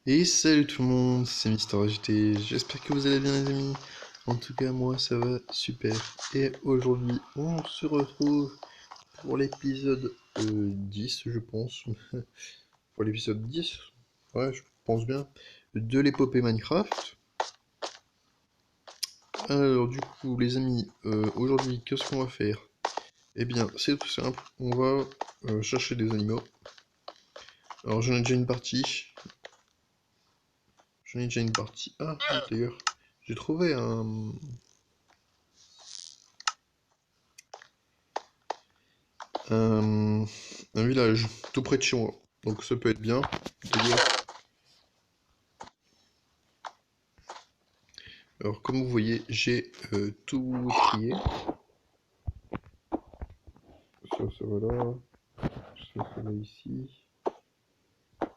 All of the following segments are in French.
Et salut tout le monde, c'est Mister HT, j'espère que vous allez bien les amis. En tout cas moi ça va super. Et aujourd'hui on se retrouve pour l'épisode 10 je pense. Pour l'épisode 10, ouais je pense bien, de l'épopée Minecraft. Alors du coup les amis, aujourd'hui qu'est-ce qu'on va faire? Eh bien c'est tout simple, on va chercher des animaux. Alors j'en ai déjà une partie. Ah oui, d'ailleurs, j'ai trouvé un, un village tout près de chez moi. Donc ça peut être bien. D'ailleurs, alors comme vous voyez, j'ai tout trié. Ça va là. Ça va ici.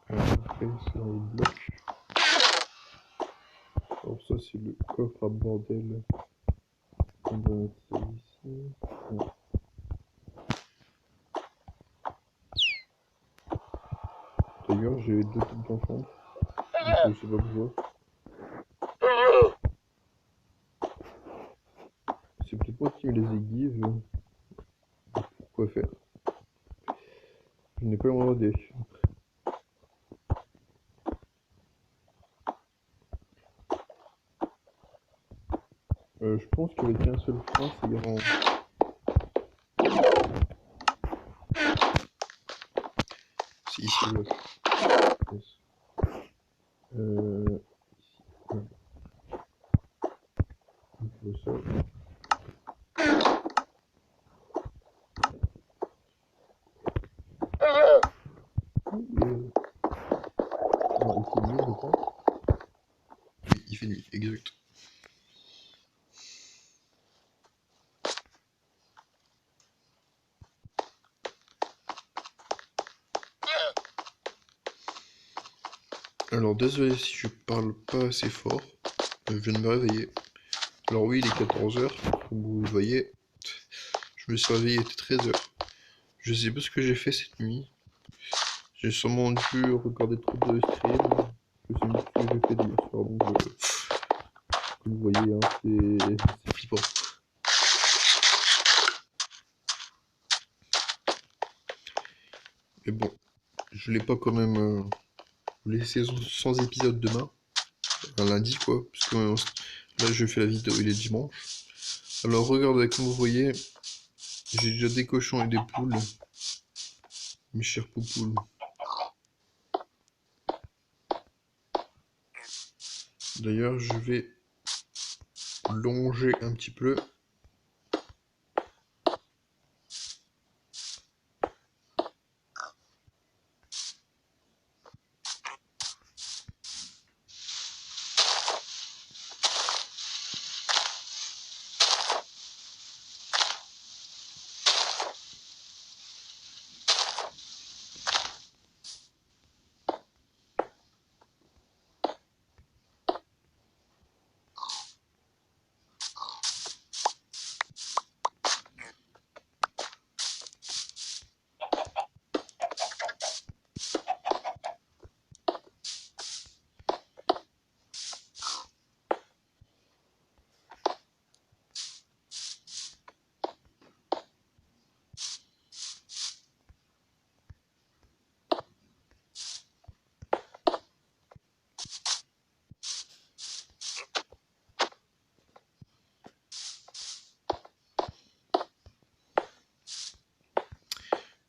Après, ça va au bloc. Alors ça, c'est le coffre à bordel. On va mettre ça ici. Ouais. D'ailleurs, j'ai deux têtes d'enfant. Je sais pas pourquoi. C'est peut-être moi qui me les aiguise. Pourquoi faire? Je n'ai pas le moindre idée. Je pense qu'avec un seul frein, c'est grand. Si, c'est le... Yes. Ici. Ouais. Donc, ça. Non, il fait nuit, je pense. Oui, il fait nuit, exact. Alors, désolé si je parle pas assez fort. Je viens de me réveiller. Alors oui, il est 14 heures. Comme vous le voyez, je me suis réveillé, il était 13 heures. Je sais pas ce que j'ai fait cette nuit. J'ai sûrement dû regarder trop de streams. Je sais même plus ce que j'ai fait d'hier soir. Donc, comme vous voyez, hein, c'est flippant. Mais bon, je l'ai pas quand même laissé sans épisode demain. Un lundi, quoi. Parce que là, je fais la vidéo, il est dimanche. Alors, regardez, comme vous voyez, j'ai déjà des cochons et des poules. Mes chers poupoules. D'ailleurs, je vais longer un petit peu.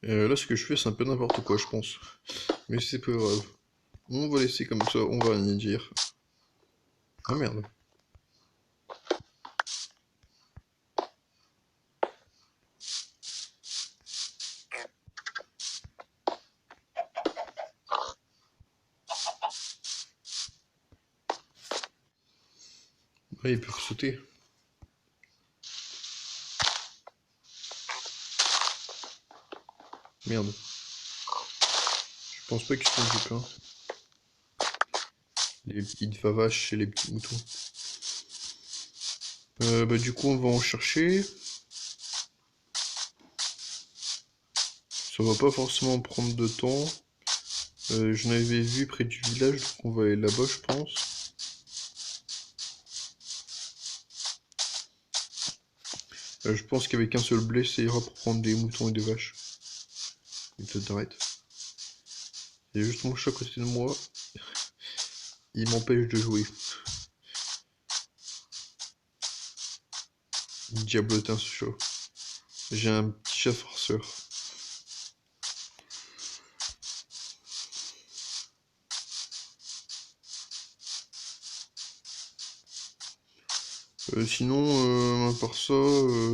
Là, ce que je fais, c'est un peu n'importe quoi, je pense. Mais c'est pas grave. On va laisser comme ça, on va rien dire. Ah merde. Ah, il peut sauter. Merde. Je pense pas qu'ils sont du pain. Les petites vavaches et les petits moutons. Bah, du coup, on va en chercher. Ça va pas forcément prendre de temps. J'en avais vu près du village, donc on va aller là-bas, je pense. Je pense qu'avec un seul blé, ça ira pour prendre des moutons et des vaches. Et peut-être d'arrête. Il y a juste mon chat à côté de moi. Il m'empêche de jouer. Diablotin ce chat. J'ai un petit chat forceur. Sinon, à part ça,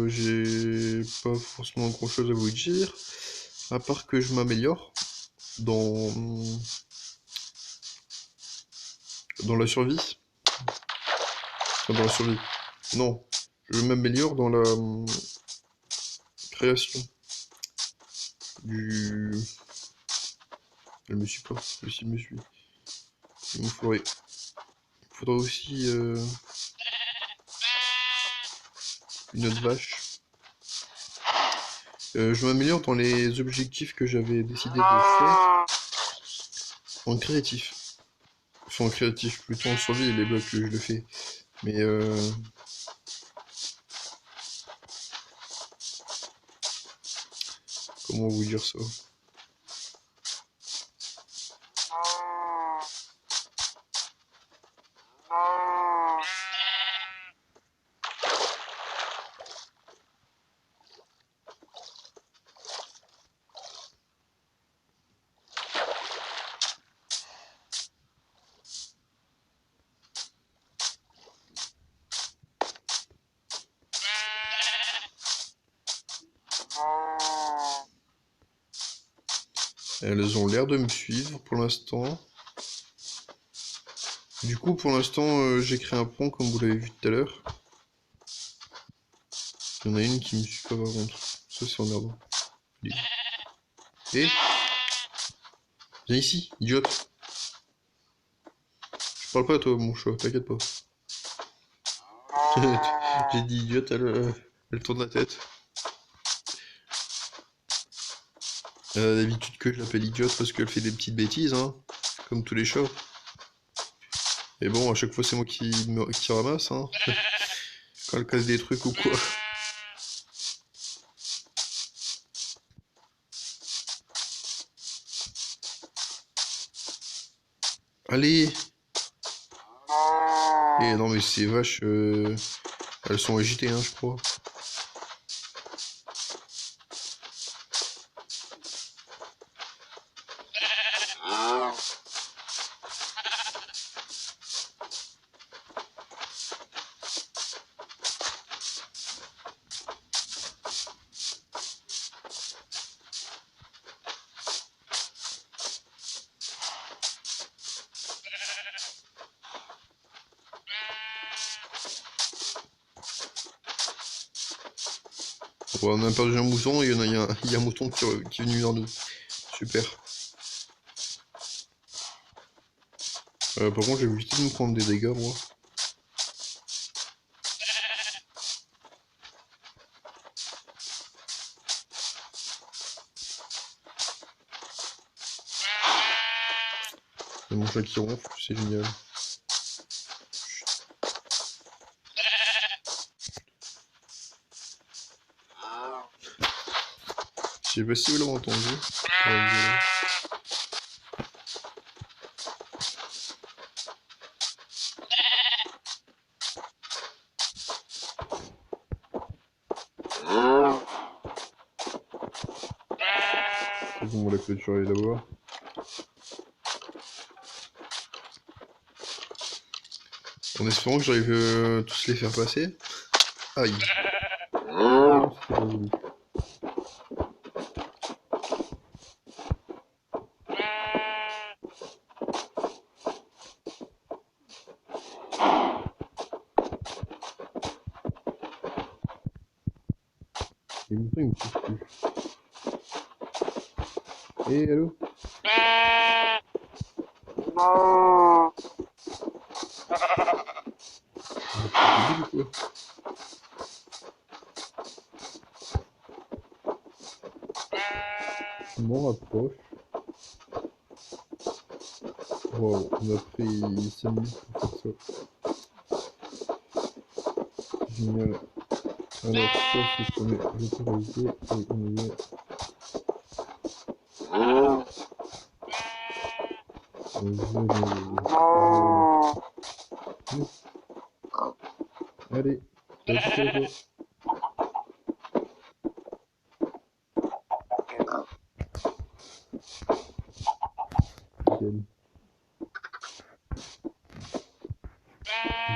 j'ai pas forcément grand chose à vous dire. À part que je m'améliore dans... dans la survie. Enfin, dans la survie. Non, je m'améliore dans la création du... Elle me suit pas, celle-ci me suit. Il me faudra aussi une autre vache. Je m'améliore dans les objectifs que j'avais décidé de faire en créatif. Enfin en créatif, plutôt en survie, les blocs que je le fais. Mais comment vous dire ça? Elles ont l'air de me suivre pour l'instant. Du coup, pour l'instant, j'ai créé un pont comme vous l'avez vu tout à l'heure. Il y en a une qui me suit pas par contre. Ça c'est emmerdant. Et viens ici, idiote. Je parle pas à toi, mon chat, t'inquiète pas. J'ai dit idiote, elle tourne la tête. D'habitude que je l'appelle idiote parce qu'elle fait des petites bêtises, hein, comme tous les chats. Et bon, à chaque fois c'est moi qui ramasse, hein, quand elle casse des trucs ou quoi. Allez! Et non mais ces vaches, elles sont agitées, hein, je crois. Bon, on a perdu un mouton et il y a un mouton qui est venu vers nous. Super. Par contre, j'ai évité de me prendre des dégâts, moi. C'est mon chat qui ronfle, c'est génial. Je sais pas si vous l'avez entendu. C'est bon, la clôture est là-bas. En espérant que j'arrive tous les faire passer. Aïe. C'est pas joli. Les moutons, ils me touchent plus. Eh, allô? C'est débile, quoi. Je m'en rapproche. Wow, on a pris 5 minutes pour faire ça. Génial. Alors ça c'est ce qu'on est autorisé et on y est. Allez, c'est à toi. Nickel.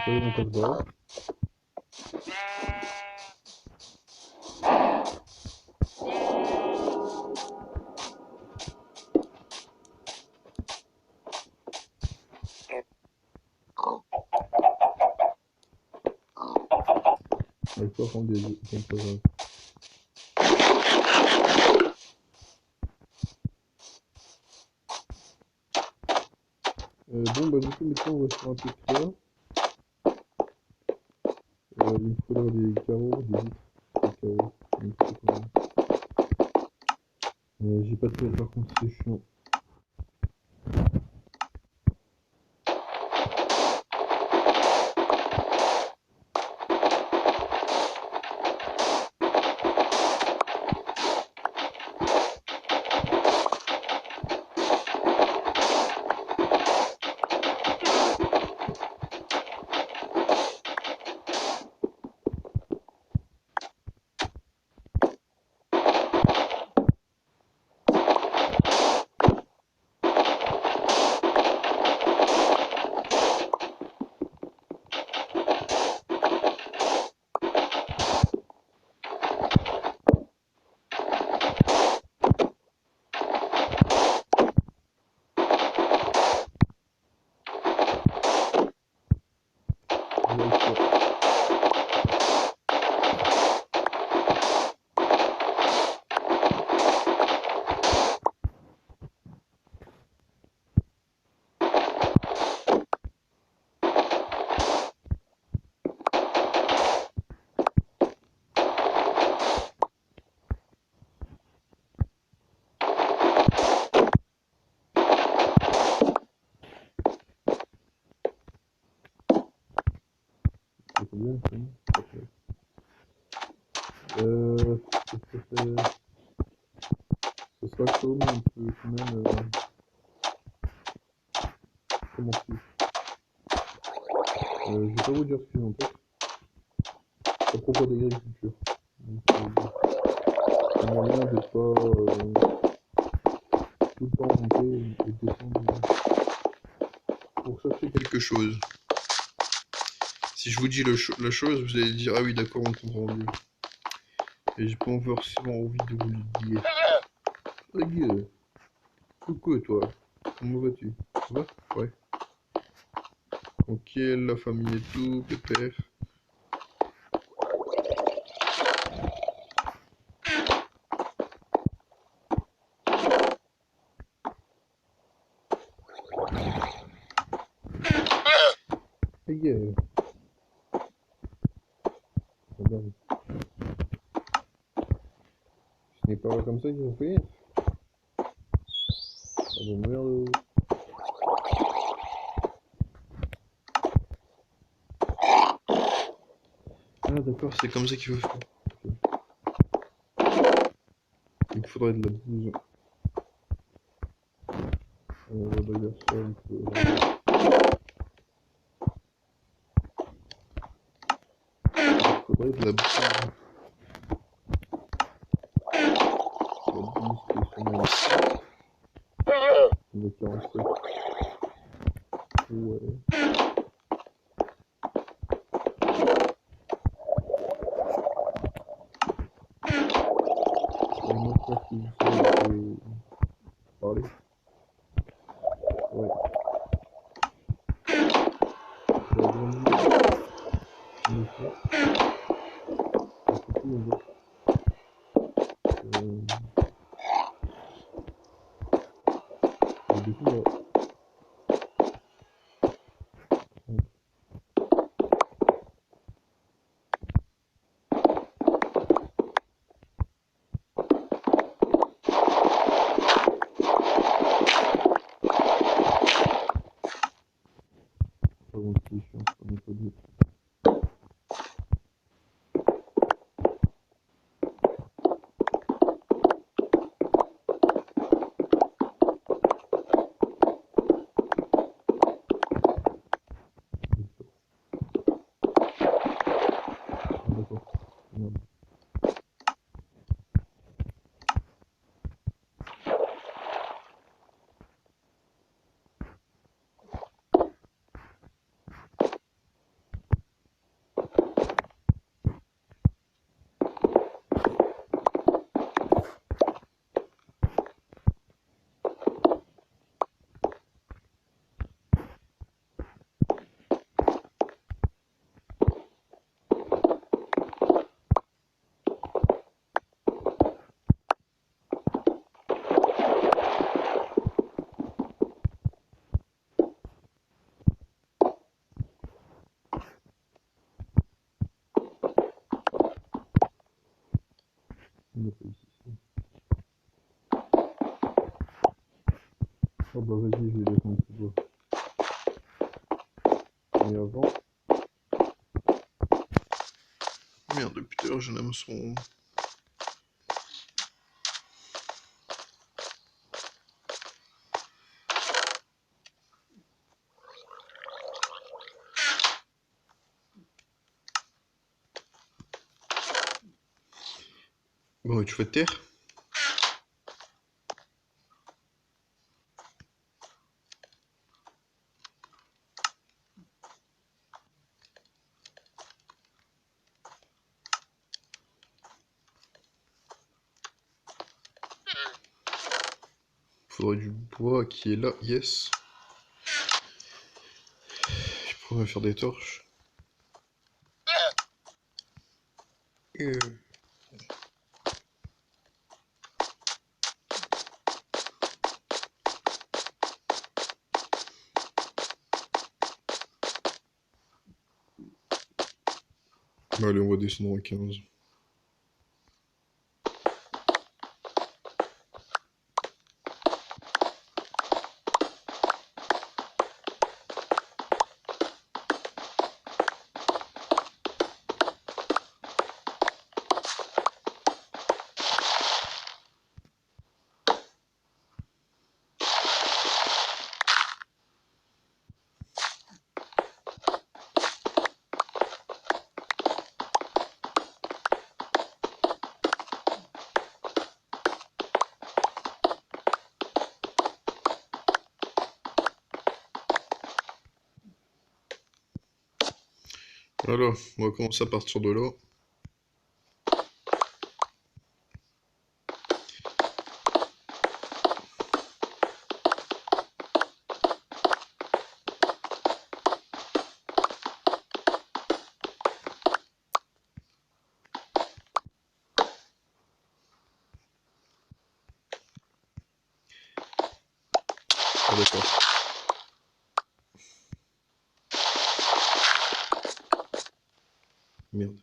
On peut se barrer. On va pas prendre des œufs. Bon bah du coup maintenant on va faire un peu de clair. Il me faudra des carreaux, des vitres, des carreaux. J'ai pas de pelle par contre, c'est chiant. C'est bien, c'est bien. Ce sera chaud, mais on peut quand même commencer. Je vais pas vous dire ce que j'ai en tête. À propos d'agriculture. C'est moyen de pas tout le temps monter et descendre pour chercher quelque chose. Si je vous dis la chose, vous allez dire ah oui d'accord on comprend mieux. Et j'ai pas forcément envie de vous le dire. Regarde. Coucou toi. Comment vas-tu? Ça va? Ouais. Tranquille, la famille et tout, pépère. Regarde. Regarde. Ce n'est pas comme ça qu'ils ont fait. Ah bon merde. Ah d'accord, c'est comme ça qu'il faut faire. Il me faudrait de la bouse. On va d'ailleurs ça un peu. Il faudrait de la bouse. La bouse qui est sur mon ici. En l'occurrence, ouais. C'est une autre fois qui vous parler. Ouais. J'ai agrandi une fois. Surtout, on voit. Et du coup, donc c'est chiant, je connais pas de... Ah, d'accord. Merde. On a pas ici. Oh bah vas-y, je vais descendre plus bas. Mais avant... Merde, putain, j'ai un hameçon. Bon, mais tu fais de terre? Faudrait du bois qui est là, yes. Je pourrais faire des torches. Allez, on va descendre à 15. Voilà, on va commencer à partir de là. Ah d'accord. Merde.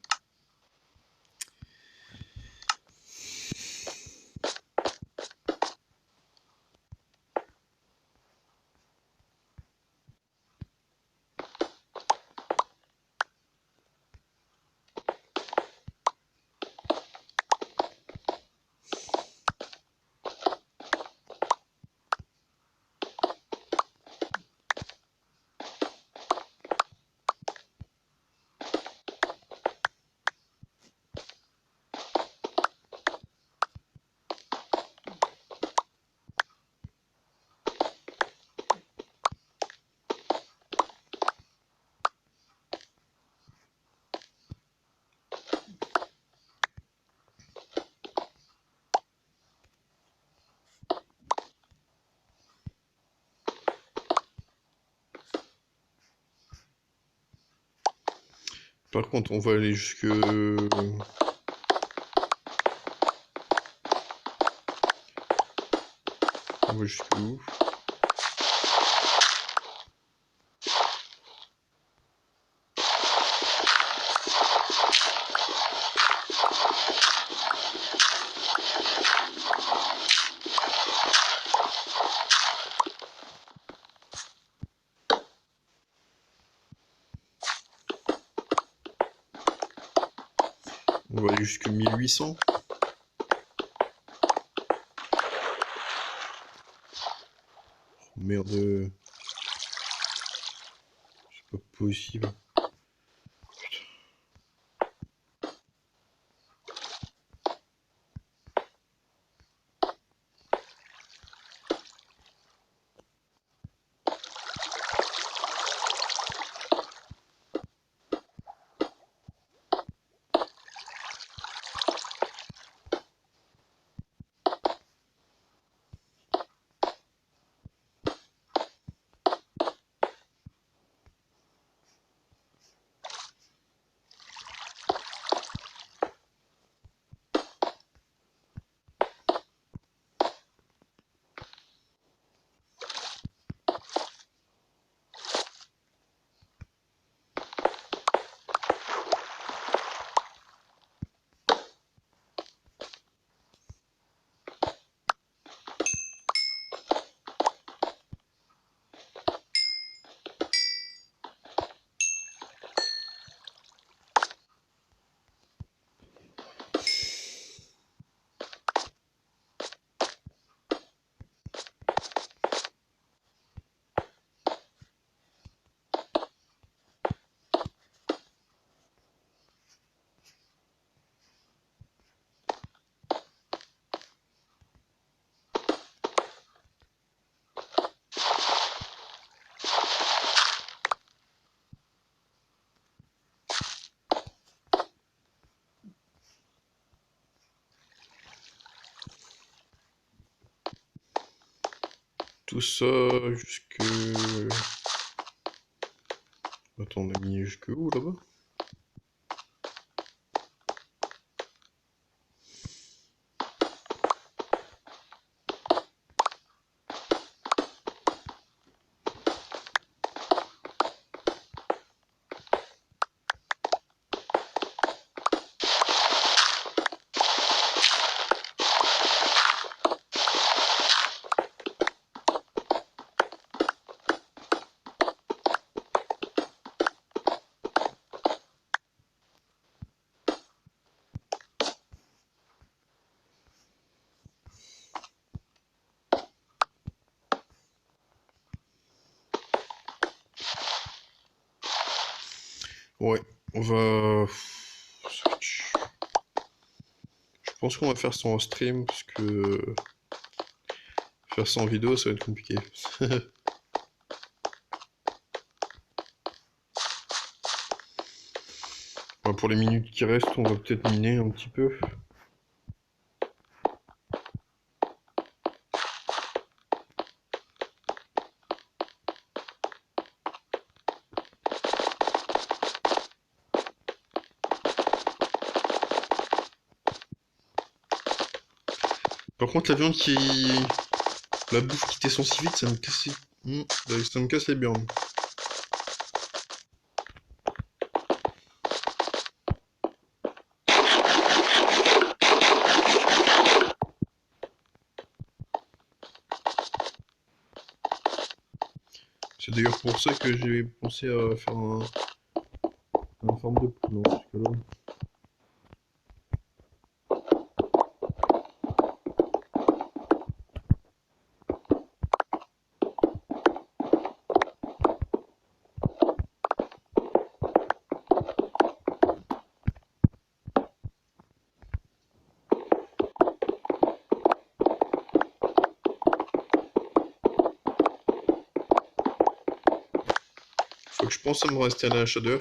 Par contre, on va aller jusque... On va jusque où? On va aller jusqu'à 1800. Oh, merde. C'est pas possible. Tout ça jusque... Attends, on a mis jusque où là-bas? Ouais, on va... Je pense qu'on va faire ça en stream, parce que... Faire ça en vidéo, ça va être compliqué. Bon, pour les minutes qui restent, on va peut-être miner un petit peu. Par contre, la viande qui... La bouffe qui descend si vite, ça me casse... Ça me casse les burnes. C'est d'ailleurs pour ça que j'ai pensé à faire un forme de poule, parce que là... Faut que je pense à me rester à la shader.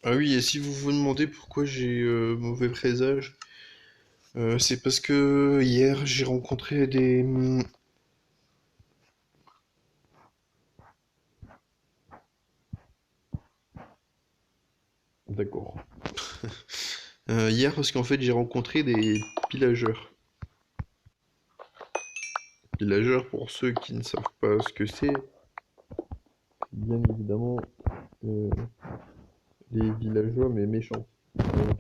Ah oui, et si vous vous demandez pourquoi j'ai mauvais présage, c'est parce que hier j'ai rencontré des... D'accord. Hier parce qu'en fait j'ai rencontré des pillageurs. Pillageurs, pour ceux qui ne savent pas ce que c'est, bien évidemment euh, les villageois mais méchants. Voilà.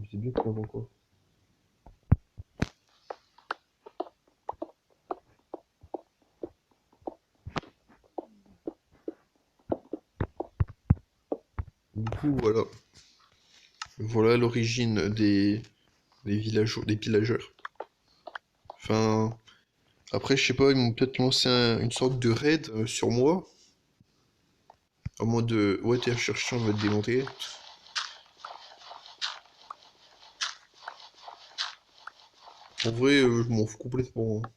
Je sais bien que avant quoi. Du coup, voilà. Voilà l'origine des villageois, des pillageurs. Enfin, après, je sais pas, ils m'ont peut-être lancé une sorte de raid sur moi. En mode, ouais, t'es cherché, on va te démonter. En vrai, je m'en fous complètement, hein.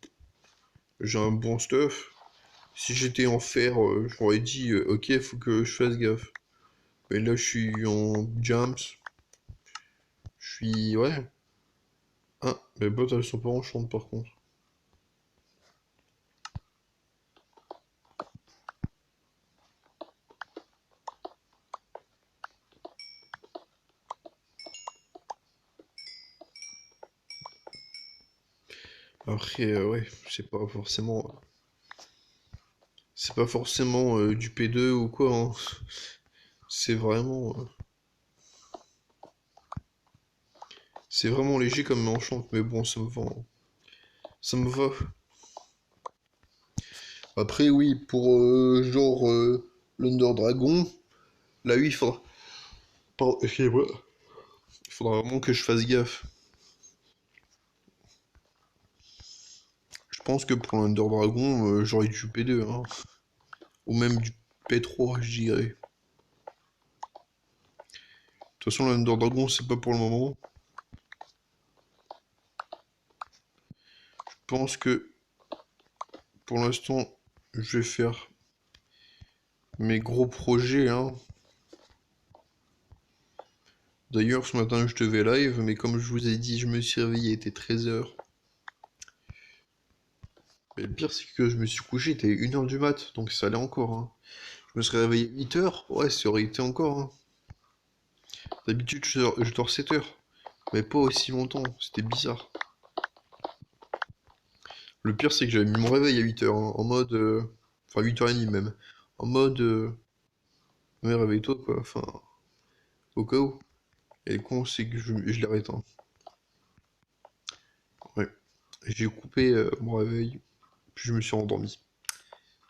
J'ai un bon stuff. Si j'étais en fer, j'aurais dit, ok, faut que je fasse gaffe. Mais là, je suis en jams. Je suis, ouais. Ah, mes bottes, elles sont pas enchantes par contre. Après, ouais, c'est pas forcément du P2 ou quoi, hein. C'est vraiment, c'est vraiment léger comme enchant, mais bon, ça me va, hein. Ça me va. Après, oui, pour genre l'Under Dragon, là, oui, excusez-moi. Il faudra vraiment que je fasse gaffe. Je pense que pour l'Under Dragon, j'aurais du P2, hein. Ou même du P3, je dirais. De toute façon, l'Under Dragon, c'est pas pour le moment. Je pense que pour l'instant, je vais faire mes gros projets, hein. D'ailleurs, ce matin, je devais live, mais comme je vous ai dit, je me suis réveillé, il était 13 h. Mais le pire, c'est que je me suis couché, il était 1 h du mat, donc ça allait encore, hein. Je me serais réveillé 8 h, ouais, ça aurait été encore, hein. D'habitude, je dors 7 heures, mais pas aussi longtemps, c'était bizarre. Le pire, c'est que j'avais mis mon réveil à 8 h, hein, en mode. Enfin, 8h30 même. En mode. Ouais, réveille-toi, quoi, enfin, au cas où. Et le con, c'est que je l'ai éteint. Ouais. J'ai coupé mon réveil, puis je me suis endormi.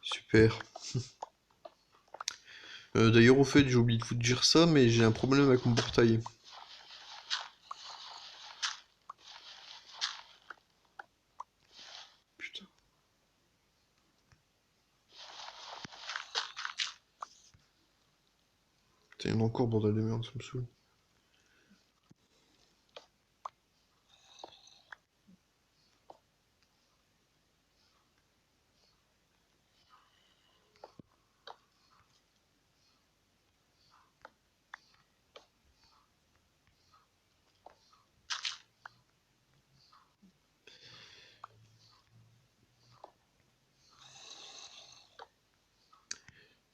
Super. D'ailleurs, au fait, j'ai oublié de vous dire ça, mais j'ai un problème avec mon portail. Putain. Putain, il y en a encore, bordel de merde, ça me saoule.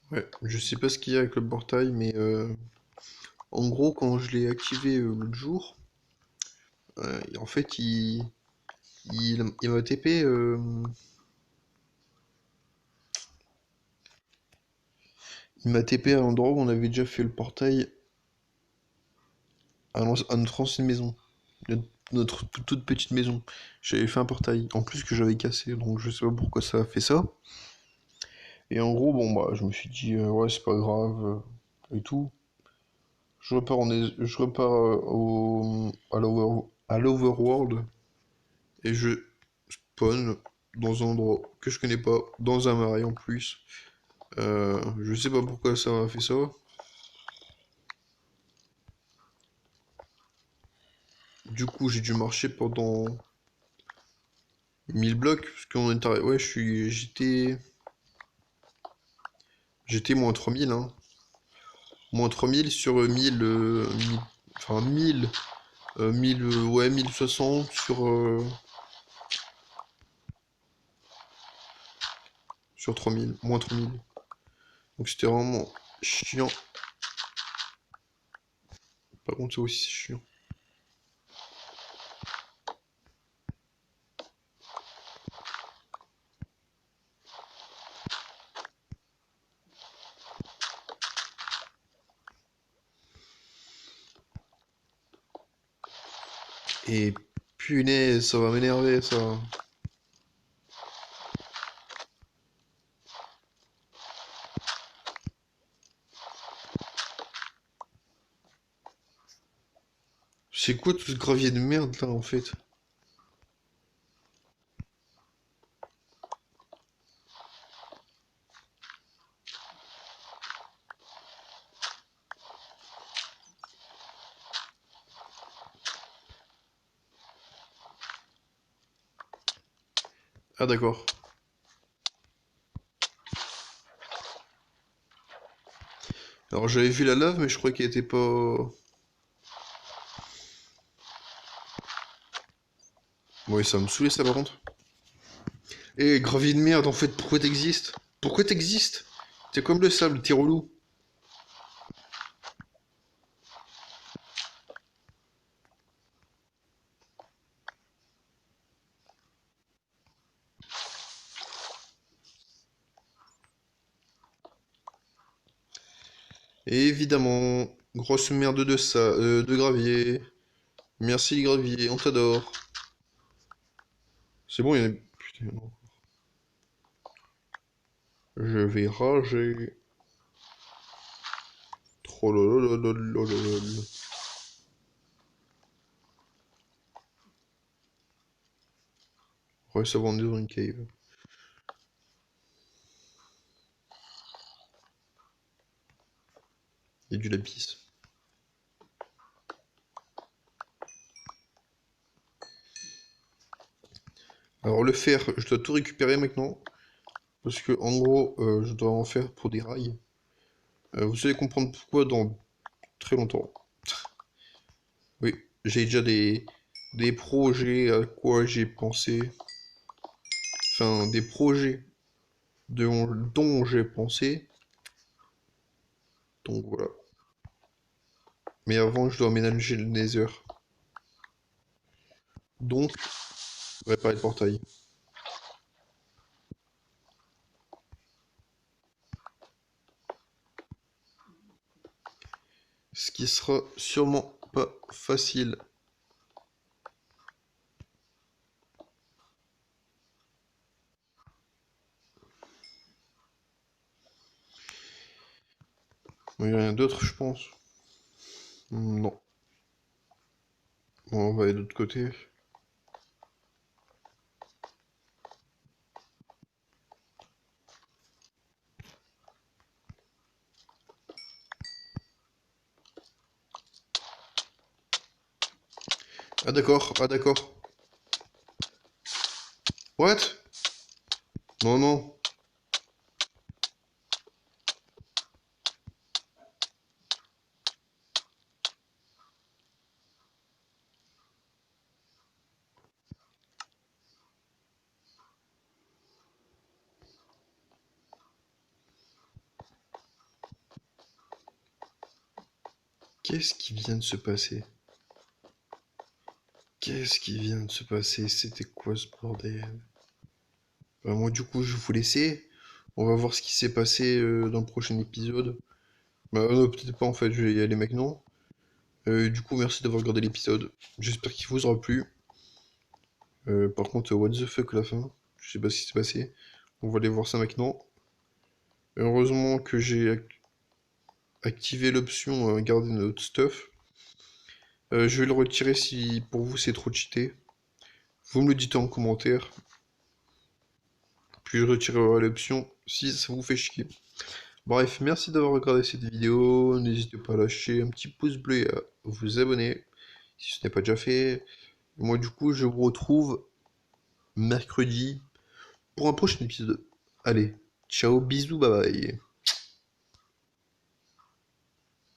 Ouais, je sais pas ce qu'il y a avec le portail, mais en gros, quand je l'ai activé l'autre jour, en fait, il m'a TP. Il m'a TP à l'endroit où on avait déjà fait le portail à notre ancienne maison. Notre toute petite maison. J'avais fait un portail. En plus que j'avais cassé, donc je sais pas pourquoi ça a fait ça. Et en gros, bon bah je me suis dit ouais c'est pas grave et tout. Je repars à l'overworld et je spawn dans un endroit que je connais pas, dans un marais en plus. Je sais pas pourquoi ça m'a fait ça. Du coup j'ai dû marcher pendant 1000 blocs, parce qu'on est arrivé. Ouais, j'étais moins 3000, hein. Moins 3000 sur 1000, enfin 1000, 1000, ouais, 1060 sur 3000, moins 3000. Donc c'était vraiment chiant. Par contre, c'est aussi chiant. Et punaise, ça va m'énerver, ça. C'est quoi tout ce gravier de merde là en fait? Ah d'accord. Alors j'avais vu la lave mais je crois qu'elle était pas... Ouais, ça me saoulait ça par contre. Eh, gravier de merde en fait, pourquoi t'existes? Pourquoi t'existes? T'es comme le sable, t'es relou. Et évidemment, grosse merde de ça, de gravier. Merci gravier, on t'adore. C'est bon, il y en a... Putain, non. Je vais rager. Trollolololololol. Ouais, ça va, on est dans une cave. Il y a du lapis. Alors le fer, je dois tout récupérer maintenant. Parce que en gros, je dois en faire pour des rails. Vous allez comprendre pourquoi dans très longtemps. Oui, j'ai déjà des projets à quoi j'ai pensé. Enfin, des projets dont j'ai pensé. Donc voilà. Mais avant, je dois aménager le Nether. Donc, réparer le portail. Ce qui sera sûrement pas facile. Il n'y a rien d'autre, je pense. Non. Bon, on va aller de l'autre côté. Ah d'accord, ah d'accord. What? Non, non. Qu'est-ce qui vient de se passer? Qu'est-ce qui vient de se passer? C'était quoi ce bordel? Bah, moi, du coup, je vais vous laisser. On va voir ce qui s'est passé dans le prochain épisode. Bah, non, peut-être pas en fait, je vais y aller maintenant. Du coup, merci d'avoir regardé l'épisode. J'espère qu'il vous aura plu. Par contre, what the fuck la fin? Je sais pas ce qui s'est passé. On va aller voir ça maintenant. Heureusement que j'ai activé l'option garder notre stuff. Je vais le retirer si pour vous c'est trop cheaté. Vous me le dites en commentaire. Puis je retirerai l'option si ça vous fait chier. Bref, merci d'avoir regardé cette vidéo. N'hésitez pas à lâcher un petit pouce bleu et à vous abonner si ce n'est pas déjà fait. Moi du coup je vous retrouve mercredi pour un prochain épisode. Allez, ciao, bisous, bye bye.